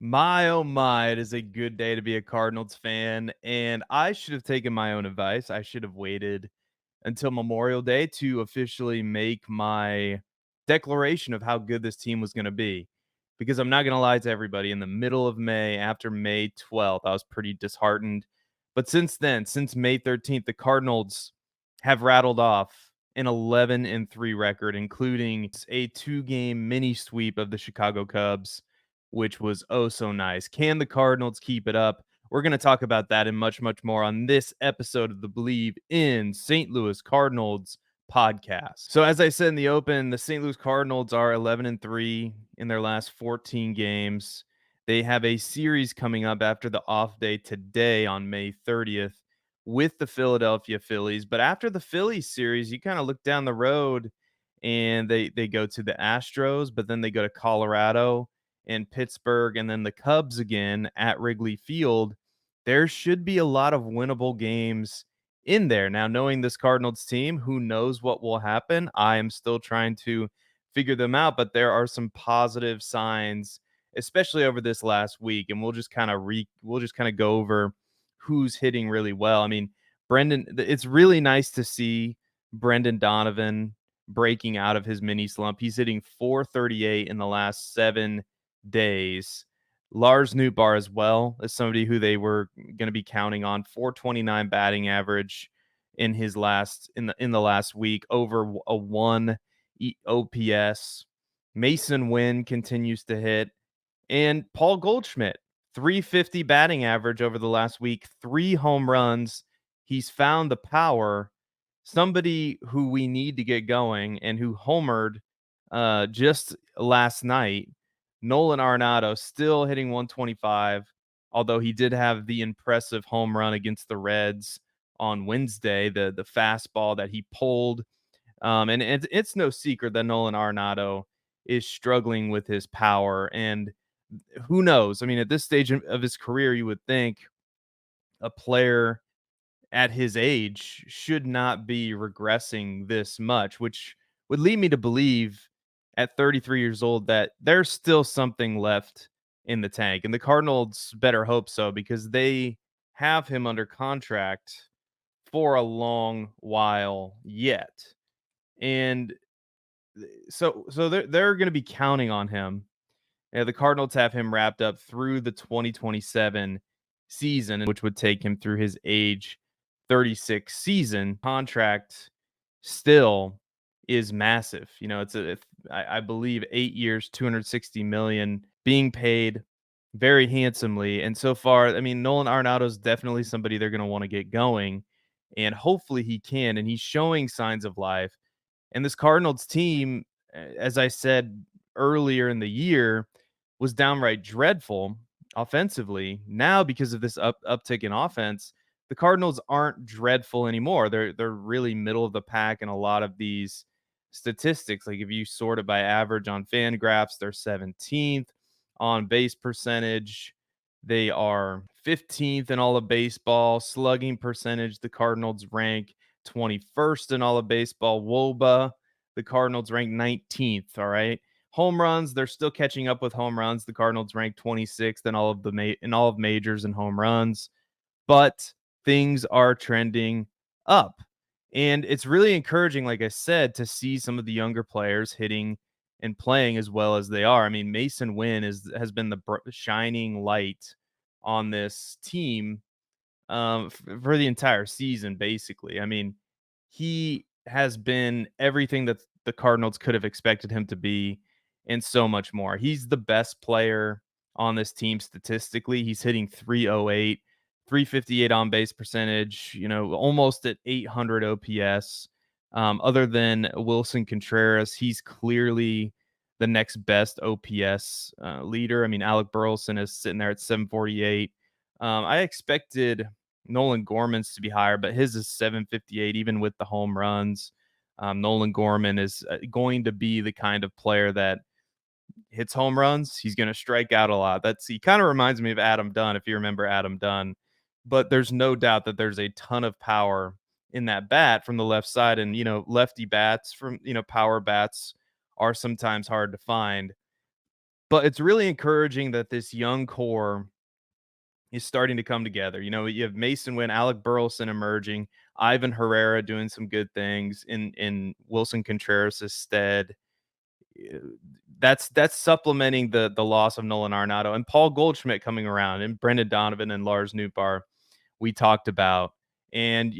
My oh my, it is a good day to be a Cardinals fan, and I should have taken my own advice. I should have waited until Memorial Day to officially make my declaration of how good this team was going to be. Because I'm not going to lie to everybody, in the middle of May, after May 12th, I was pretty disheartened. But since then, since May 13th, the Cardinals have rattled off an 11-3 record, including a two-game mini sweep of the Chicago Cubs, which was oh so nice. Can the Cardinals keep it up? We're going to talk about that and much, much more on this episode of the Believe in St. Louis Cardinals podcast. So, as I said in the open, the St. Louis Cardinals are 11-3 in their last 14 games. They have a series coming up after the off day today on May 30th with the Philadelphia Phillies. But after the Phillies series, you kind of look down the road and they go to the Astros, but then they go to Colorado and Pittsburgh, and then the Cubs again at Wrigley Field. There should be a lot of winnable games in there. Now, knowing this Cardinals team, who knows what will happen? I am still trying to figure them out, but there are some positive signs, especially over this last week. And we'll just kind of go over who's hitting really well. I mean, it's really nice to see Brendan Donovan breaking out of his mini slump. He's hitting 438 in the last 7 days. Lars Nootbaar as well as somebody who they were going to be counting on. 429 batting average in the last week, over a 1 OPS. Mason Wynn continues to hit, and Paul Goldschmidt, 350 batting average over the last week, 3 home runs. He's found the power. Somebody who we need to get going and who homered just last night, Nolan Arenado, still hitting 125, although he did have the impressive home run against the Reds on Wednesday, the fastball that he pulled. And it's no secret that Nolan Arenado is struggling with his power. And who knows? I mean, at this stage of his career, you would think a player at his age should not be regressing this much, which would lead me to believe at 33 years old that there's still something left in the tank. And the Cardinals better hope so, because they have him under contract for a long while yet. And so they're going to be counting on him. Yeah, the Cardinals have him wrapped up through the 2027 season, which would take him through his age 36 season. Contract still is massive. You know, I believe 8 years, 260 million being paid very handsomely. And so far, I mean, Nolan Arenado is definitely somebody they're going to want to get going, and hopefully he can. And he's showing signs of life. And this Cardinals team, as I said earlier in the year, was downright dreadful offensively. Now, because of this uptick in offense, the Cardinals aren't dreadful anymore. They're really middle of the pack in a lot of these statistics. Like if you sort it by average on Fangraphs, they're 17th on base percentage. They are 15th in all of baseball. Slugging percentage, the Cardinals rank 21st in all of baseball. WOBA, the Cardinals rank 19th. All right. Home runs, they're still catching up with home runs. The Cardinals rank 26th in all of majors and home runs, but things are trending up. And it's really encouraging, like I said, to see some of the younger players hitting and playing as well as they are. I mean, Mason Wynn has been the shining light on this team for the entire season, basically. I mean, he has been everything that the Cardinals could have expected him to be and so much more. He's the best player on this team statistically. He's hitting 308, 358 on base percentage, you know, almost at 800 OPS. Other than Wilson Contreras, he's clearly the next best OPS leader. I mean, Alec Burleson is sitting there at 748. I expected Nolan Gorman's to be higher, but his is 758, even with the home runs. Nolan Gorman is going to be the kind of player that hits home runs. He's going to strike out a lot. He kind of reminds me of Adam Dunn, if you remember Adam Dunn. But there's no doubt that there's a ton of power in that bat from the left side. And, you know, lefty bats power bats are sometimes hard to find. But it's really encouraging that this young core is starting to come together. You know, you have Mason Wynn, Alec Burleson emerging, Ivan Herrera doing some good things in Wilson Contreras' stead. Uh, that's supplementing the loss of Nolan Arenado and Paul Goldschmidt coming around and Brendan Donovan and Lars Nootbaar we talked about. And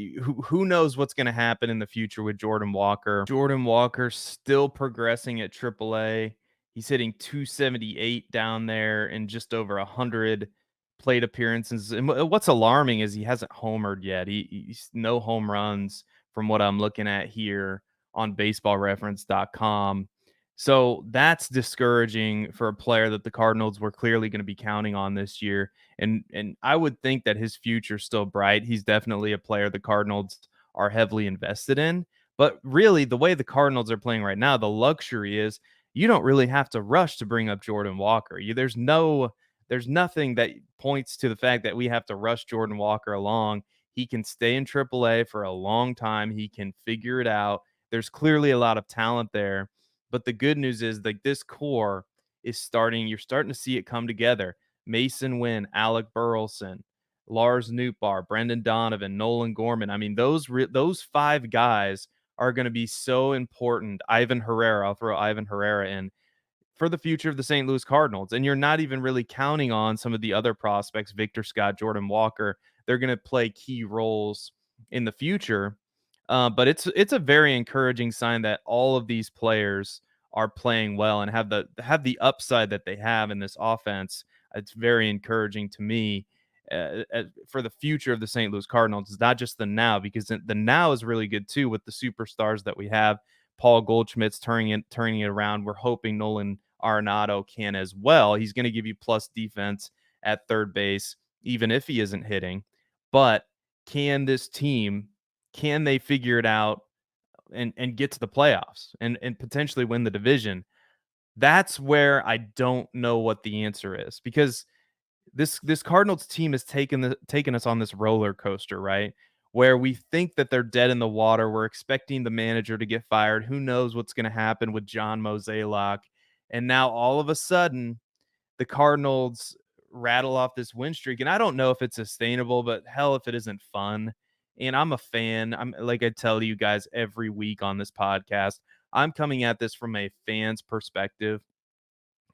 who knows what's going to happen in the future with Jordan Walker. Jordan Walker still progressing at AAA. He's hitting 278 down there and just over 100 plate appearances. And what's alarming is he hasn't homered yet. He's no home runs from what I'm looking at here on baseballreference.com. So that's discouraging for a player that the Cardinals were clearly going to be counting on this year. And I would think that his future's still bright. He's definitely a player the Cardinals are heavily invested in. But really, the way the Cardinals are playing right now, the luxury is you don't really have to rush to bring up Jordan Walker. There's nothing that points to the fact that we have to rush Jordan Walker along. He can stay in AAA for a long time. He can figure it out. There's clearly a lot of talent there. But the good news is like this core is you're starting to see it come together. Mason Wynn, Alec Burleson, Lars Nootbaar, Brendan Donovan, Nolan Gorman. I mean, those five guys are going to be so important. Ivan Herrera, I'll throw Ivan Herrera in for the future of the St. Louis Cardinals. And you're not even really counting on some of the other prospects, Victor Scott, Jordan Walker. They're going to play key roles in the future. But it's a very encouraging sign that all of these players are playing well and have the upside that they have in this offense. It's very encouraging to me for the future of the St. Louis Cardinals. It's not just the now, because the now is really good too with the superstars that we have. Paul Goldschmidt's turning it around. We're hoping Nolan Arenado can as well. He's going to give you plus defense at third base, even if he isn't hitting. But can this team, can they figure it out and get to the playoffs and potentially win the division? That's where I don't know what the answer is, because this Cardinals team has taken us on this roller coaster, right? Where we think that they're dead in the water. We're expecting the manager to get fired. Who knows what's going to happen with John Mozeliak? And now all of a sudden, the Cardinals rattle off this win streak. And I don't know if it's sustainable, but hell, if it isn't fun. And I'm a fan. I'm like I tell you guys every week on this podcast, I'm coming at this from a fan's perspective.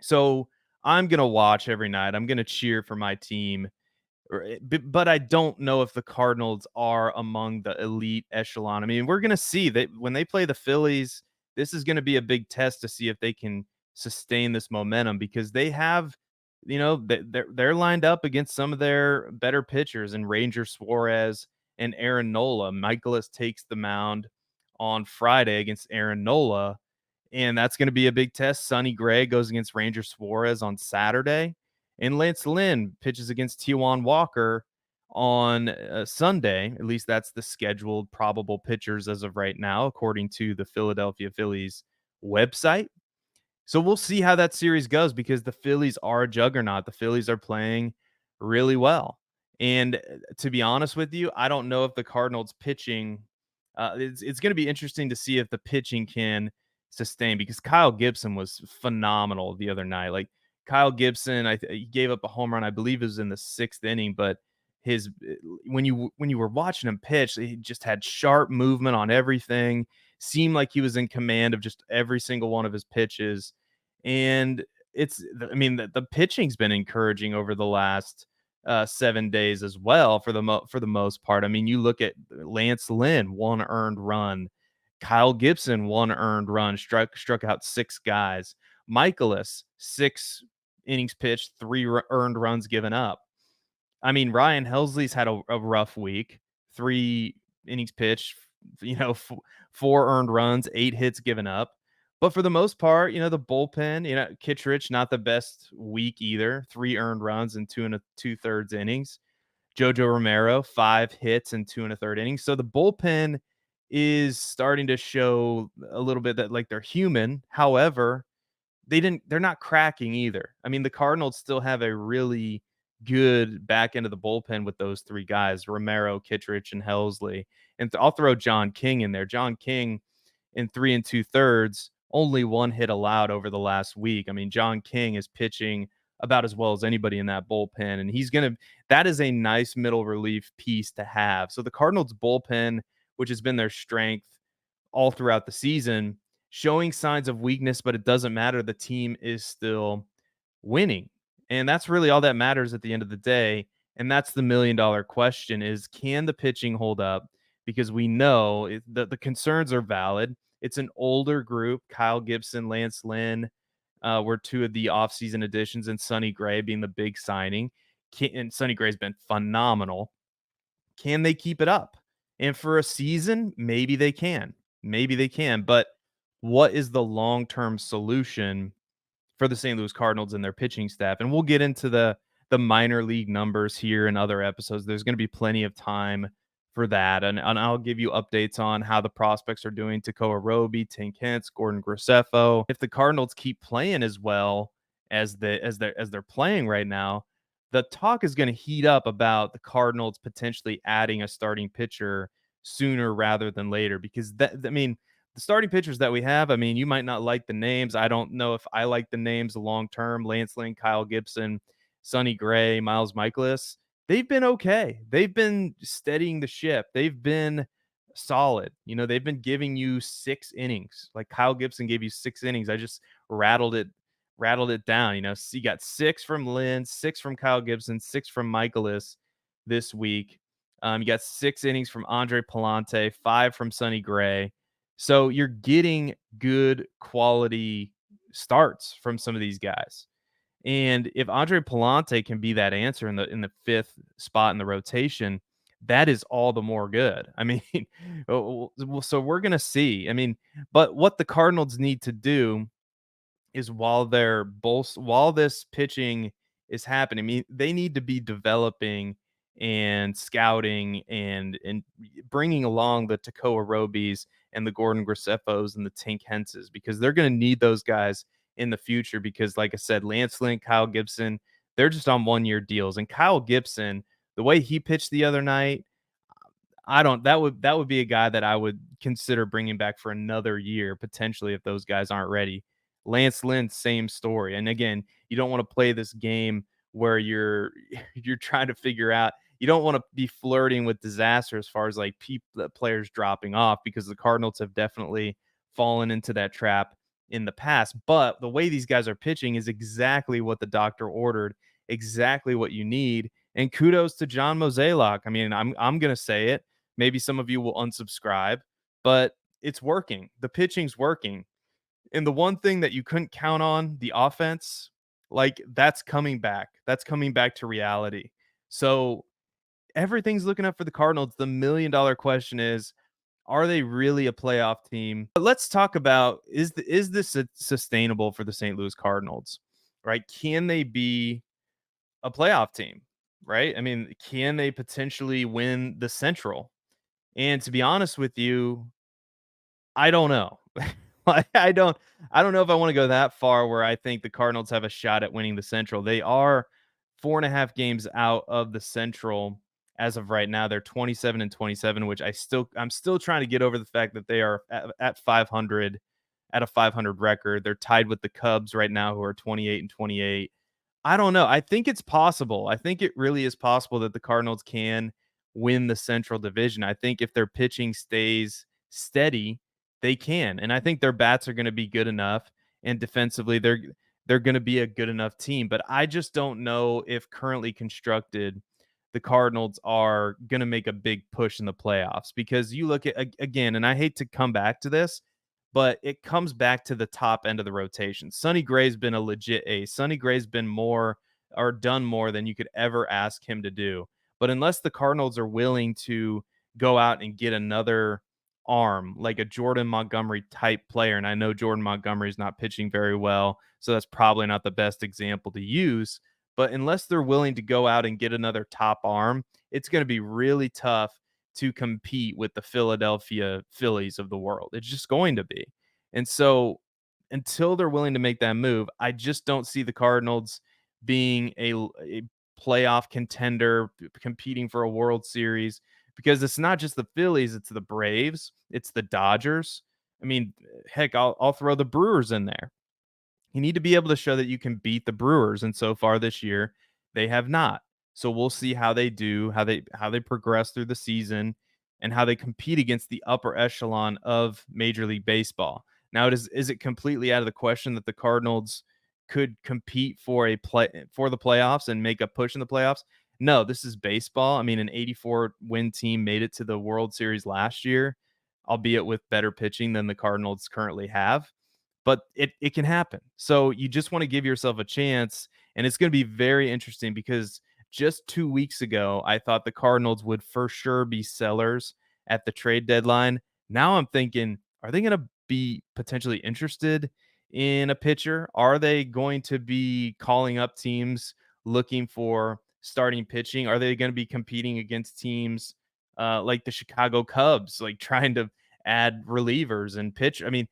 So I'm gonna watch every night. I'm gonna cheer for my team, but I don't know if the Cardinals are among the elite echelon. I mean, we're gonna see that when they play the Phillies. This is gonna be a big test to see if they can sustain this momentum, because they have, they're lined up against some of their better pitchers and Ranger Suarez and Aaron Nola. Michaelis takes the mound on Friday against Aaron Nola, and that's going to be a big test. Sonny Gray goes against Ranger Suarez on Saturday, and Lance Lynn pitches against Taijuan Walker on Sunday. At least that's the scheduled probable pitchers as of right now, according to the Philadelphia Phillies website. So we'll see how that series goes, because the Phillies are a juggernaut. The Phillies are playing really well. And to be honest with you, I don't know if the Cardinals pitching, it's going to be interesting to see if the pitching can sustain, because Kyle Gibson was phenomenal the other night. Like Kyle Gibson, he gave up a home run, I believe it was in the 6th inning, but his when you were watching him pitch, he just had sharp movement on everything, seemed like he was in command of just every single one of his pitches. And I mean, the pitching's been encouraging over the last 7 days as well, for the most part. I mean, you look at Lance Lynn, 1 earned run. Kyle Gibson, 1 earned run, struck out 6 guys. Michaelis, 6 innings pitched, 3 earned runs given up. I mean, Ryan Helsley's had a rough week. 3 innings pitched, 4 earned runs, 8 hits given up. But for the most part, the bullpen, Kittredge, not the best week either. 3 earned runs in 2 2/3 innings. Jojo Romero, 5 hits in 2 1/3 innings. So the bullpen is starting to show a little bit that like they're human. However, they're not cracking either. I mean, the Cardinals still have a really good back end of the bullpen with those 3 guys, Romero, Kittredge, and Helsley. And I'll throw John King in there. John King in 3 2/3 only 1 hit allowed over the last week. I mean, John King is pitching about as well as anybody in that bullpen, and that is a nice middle relief piece to have. So the Cardinals bullpen, which has been their strength all throughout the season, showing signs of weakness, but it doesn't matter. The team is still winning. And that's really all that matters at the end of the day. And that's the $1 million question is, can the pitching hold up? Because we know the concerns are valid. It's an older group. Kyle Gibson, Lance Lynn were two of the offseason additions, and Sonny Gray being the big signing. And Sonny Gray's been phenomenal. Can they keep it up? And for a season, maybe they can. Maybe they can. But what is the long term solution for the St. Louis Cardinals and their pitching staff? And we'll get into the minor league numbers here in other episodes. There's going to be plenty of time for that, and I'll give you updates on how the prospects are doing. Tekoa Roby, Tink Hence, Gordon Graceffo. If the Cardinals keep playing as well as they're playing right now, the talk is going to heat up about the Cardinals potentially adding a starting pitcher sooner rather than later, because I mean, the starting pitchers that we have, I mean, you might not like the names. I don't know if I like the names long term. Lance Lynn, Kyle Gibson, Sonny Gray, Miles Michaelis. They've been okay. They've been steadying the ship. They've been solid. They've been giving you 6 innings. Like Kyle Gibson gave you 6 innings. I just rattled it down. So you got 6 from Lynn, 6 from Kyle Gibson, 6 from Michaelis this week. You got 6 innings from Andre Palante, 5 from Sonny Gray. So you're getting good quality starts from some of these guys. And if Andre Palante can be that answer in the 5th spot in the rotation, that is all the more good. I mean, so we're gonna see. I mean, but what the Cardinals need to do is, while this pitching is happening, I mean, they need to be developing and scouting and bringing along the Tekoa Robies and the Gordon Graceffos and the Tink Hences, because they're going to need those guys in the future. Because, like I said, Lance Lynn, Kyle Gibson, they're just on 1-year deals. And Kyle Gibson, the way he pitched the other night, I don't that would be a guy that I would consider bringing back for another year potentially if those guys aren't ready. Lance Lynn, same story. And again, you don't want to play this game where you're you're trying to figure out, you don't want to be flirting with disaster as far as like players dropping off, because the Cardinals have definitely fallen into that trap in the past. But the way these guys are pitching is exactly what the doctor ordered, exactly what you need. And kudos to John Mozeliak. I mean, I'm gonna say it. Maybe some of you will unsubscribe, but it's working. The pitching's working. And the one thing that you couldn't count on, the offense, like that's coming back. That's coming back to reality. So everything's looking up for the Cardinals. The $1 million question is, are they really a playoff team? But let's talk about, is this sustainable for the St. Louis Cardinals? Right? Can they be a playoff team? Right? I mean, can they potentially win the Central? And to be honest with you, I don't know. Like, I don't know if I want to go that far where I think the Cardinals have a shot at winning the Central. They are 4.5 games out of the Central as of right now. They're 27-27, which I'm still trying to get over the fact that they are at 500, at a 500 record. They're tied with the Cubs right now, who are 28-28. I don't know. I think it's possible. I think it really is possible that the Cardinals can win the Central Division. I think if their pitching stays steady, they can. And I think their bats are going to be good enough, and defensively they're going to be a good enough team. But I just don't know if currently constructed the Cardinals are going to make a big push in the playoffs, because you look at, again, and I hate to come back to this, but it comes back to the top end of the rotation. Sonny Gray's been a legit ace. Sonny Gray's been more, or done more than you could ever ask him to do. But unless the Cardinals are willing to go out and get another arm, like a Jordan Montgomery type player, and I know Jordan Montgomery's not pitching very well, so that's probably not the best example to use. But unless they're willing to go out and get another top arm, it's going to be really tough to compete with the Philadelphia Phillies of the world. It's just going to be. And so until they're willing to make that move, I just don't see the Cardinals being a playoff contender, competing for a World Series, because it's not just the Phillies, it's the Braves, it's the Dodgers. I mean, heck, I'll throw the Brewers in there. You need to be able to show that you can beat the Brewers, and so far this year, they have not. So we'll see how they do, how they progress through the season, and how they compete against the upper echelon of Major League Baseball. Now, is it completely out of the question that the Cardinals could compete for the playoffs and make a push in the playoffs? No, this is baseball. I mean, an 84 win team made it to the World Series last year, albeit with better pitching than the Cardinals currently have, but it can happen. So you just want to give yourself a chance, and it's going to be very interesting because just 2 weeks ago, I thought the Cardinals would for sure be sellers at the trade deadline. Now I'm thinking, are they going to be potentially interested in a pitcher? Are they going to be calling up teams looking for starting pitching? Are they going to be competing against teams like the Chicago Cubs, like trying to add relievers and pitch? I mean,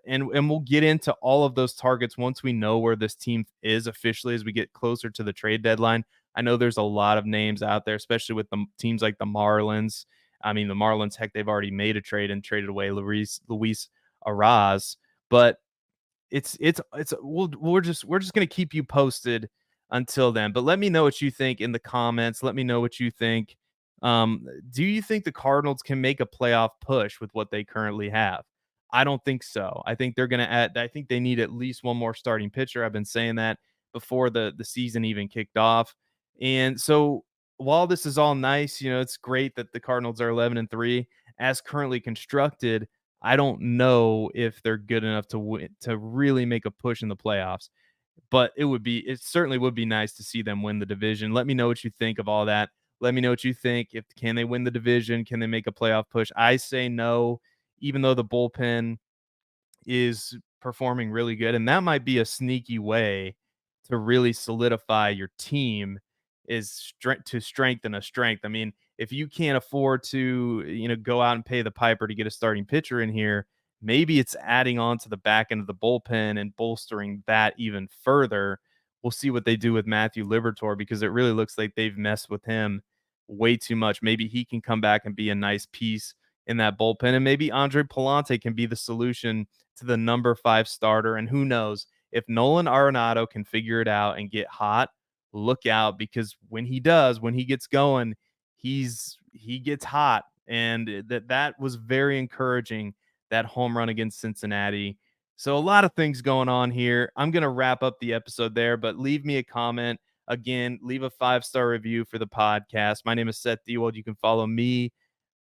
and we'll get into all of those targets once we know where this team is officially as we get closer to the trade deadline. I know there's a lot of names out there, especially with the teams like the Marlins. I mean, the Marlins, heck, they've already made a trade and traded away Luis Arraez, but we're just gonna keep you posted until then. But let me know what you think in the comments. Let me know what you think. Do you think the Cardinals can make a playoff push with what they currently have? I don't think so. I think they're gonna add. I think they need at least one more starting pitcher. I've been saying that before the season even kicked off. And so while this is all nice, it's great that the Cardinals are 11-3 as currently constructed. I don't know if they're good enough to win, to really make a push in the playoffs, but it certainly would be nice to see them win the division. Let me know what you think of all that. Let me know what you think. If can they win the division? Can they make a playoff push? I say no, even though the bullpen is performing really good, and that might be a sneaky way to really solidify your team is to strengthen a strength. I mean, if you can't afford to, go out and pay the piper to get a starting pitcher in here, maybe it's adding on to the back end of the bullpen and bolstering that even further. We'll see what they do with Matthew Liberatore because it really looks like they've messed with him way too much. Maybe he can come back and be a nice piece in that bullpen, and maybe Andre Palante can be the solution to the number 5 starter. And who knows, if Nolan Arenado can figure it out and get hot, look out, because when he does, when he gets going, he gets hot. And that was very encouraging, that home run against Cincinnati. So a lot of things going on here. I'm going to wrap up the episode there, but leave me a comment. Again, leave a 5-star review for the podcast. My name is Seth Dewald. You can follow me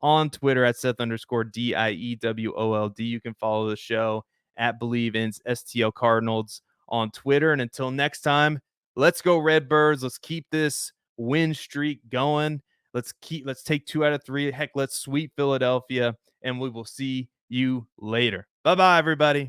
on Twitter at Seth_DIEWOLD. You can follow the show at Believe in STL Cardinals on Twitter. And until next time, let's go Redbirds. Let's keep this win streak going. Let's take 2 out of 3. Heck, let's sweep Philadelphia, and we will see you later. Bye-bye, everybody.